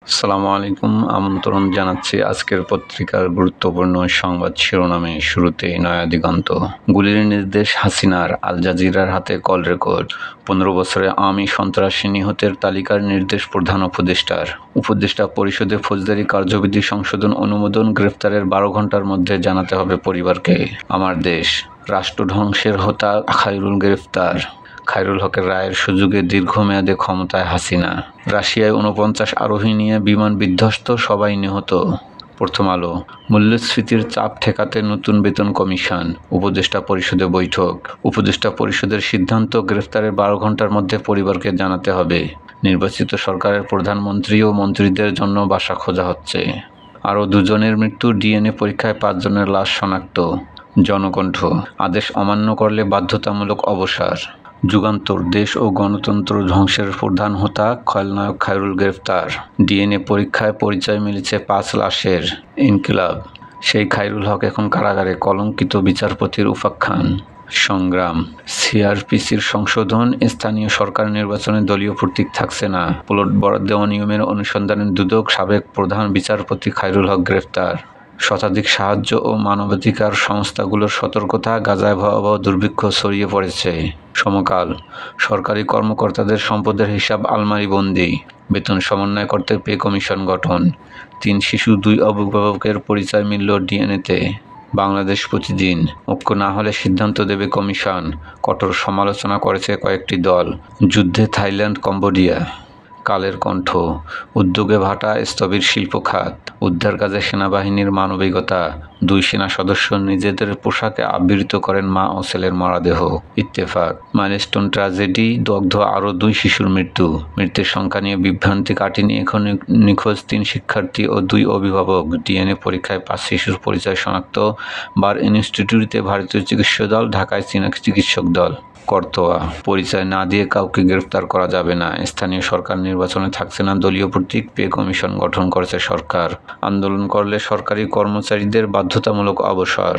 আসসালামু আলাইকুম। আমন্ত্রণ জানাচ্ছি আজকের পত্রিকার গুরুত্বপূর্ণ সংবাদ শিরোনামে। শুরুতেই নয়া দিগন্ত। গুলির নির্দেশ হাসিনার, আল জাজিরার হাতে কল রেকর্ড। 15 বছরে আওয়ামী সন্ত্রাসী নিহতের তালিকার নির্দেশ প্রধান উপদেষ্টার। উপদেষ্টা পরিষদে ফৌজদারি কার্যবিধি সংশোধন অনুমোদন গ্রেফতারের 12 ঘণ্টার মধ্যে জানাতে হবে পরিবারকে। আমার দেশ, রাষ্ট্র ধ্বংসের হোতা খায়রুল গ্রেফতার। খায়রুল হকের রায়ের সুযোগে দীর্ঘমেয়াদে ক্ষমতায় হাসিনা। রাশিয়ায় 49 আরোহী নিয়ে বিমান বিধ্বস্ত, সবাই নিহত। প্রথম আলো। মূল্যস্ফীতির চাপ ঠেকাতে নতুন বেতন কমিশন, উপদেষ্টা পরিষদে বৈঠক। উপদেষ্টা পরিষদের সিদ্ধান্ত, গ্রেফতারের 12 ঘণ্টার মধ্যে পরিবারকে জানাতে হবে। নির্বাচিত সরকারের প্রধানমন্ত্রী ও মন্ত্রীদের জন্য বাসা খোঁজা হচ্ছে। আরও 2 জনের মৃত্যু, ডিএনএ পরীক্ষায় 5 জনের লাশ শনাক্ত। জনকণ্ঠ। আদেশ অমান্য করলে বাধ্যতামূলক অবসর। যুগান্তর। দেশ ও গণতন্ত্র ধ্বংসের প্রধান হোতা খলনায়ক খায়রুল গ্রেফতার। ডিএনএ পরীক্ষায় পরিচয় মিলেছে 5 লাশের। ইনকিলাব। সেই খায়রুল হক এখন কারাগারে, কলঙ্কিত বিচারপতির উপাখ্যান। সংগ্রাম। সিআরপিসির সংশোধন, স্থানীয় সরকার নির্বাচনে দলীয় প্রতীক থাকছে না। প্লট বরাদ্দে অনিয়মের অনুসন্ধানে দুদক, সাবেক প্রধান বিচারপতি খায়রুল হক গ্রেফতার। শতাধিক সাহায্য ও মানবাধিকার সংস্থাগুলোর সতর্কতা, গাজায় ভয়াবহ দুর্ভিক্ষ ছড়িয়ে পড়েছে। সমকাল। সরকারি কর্মকর্তাদের সম্পদের হিসাব আলমারিবন্দি। বেতন সমন্বয় করতে পে কমিশন গঠন। 3 শিশু 2 অভিভাবকের পরিচয় মিলল ডিএনএতে। বাংলাদেশ প্রতিদিন। ঐক্য না হলে সিদ্ধান্ত দেবে কমিশন, কঠোর সমালোচনা করেছে কয়েকটি দল। যুদ্ধে থাইল্যান্ড, কম্বোডিয়া। কালের কণ্ঠ। উদ্যোগে ভাটা, স্থবির শিল্প খাত। উদ্ধার কাজে সেনাবাহিনীর মানবিকতা। 2 সেনা সদস্য নিজেদের পোশাকে আবৃত করেন মা ও ছেলের মরদেহ। ইত্তেফাক। মাইলস্টোন ট্র্যাজেডি, দগ্ধ আরও 2 শিশুর মৃত্যু। মৃতের সংখ্যা নিয়ে বিভ্রান্তি কাটেনি এখন নিখোঁজ 3 শিক্ষার্থী ও 2 অভিভাবক। ডিএনএ পরীক্ষায় 5 শিশুর পরিচয় শনাক্ত। বার ইনস্টিটিউটে ভারতীয় চিকিৎসক দল, ঢাকায় চীনা চিকিৎসক দল। করতোয়া। পরিচয় না দিয়ে কাউকে গ্রেফতার করা যাবে না। স্থানীয় সরকার নির্বাচনে থাকছে না দলীয় প্রতীক, পে কমিশন গঠন করেছে সরকার। আন্দোলন করলে সরকারি কর্মচারীদের বাধ্যতামূলক অবসর।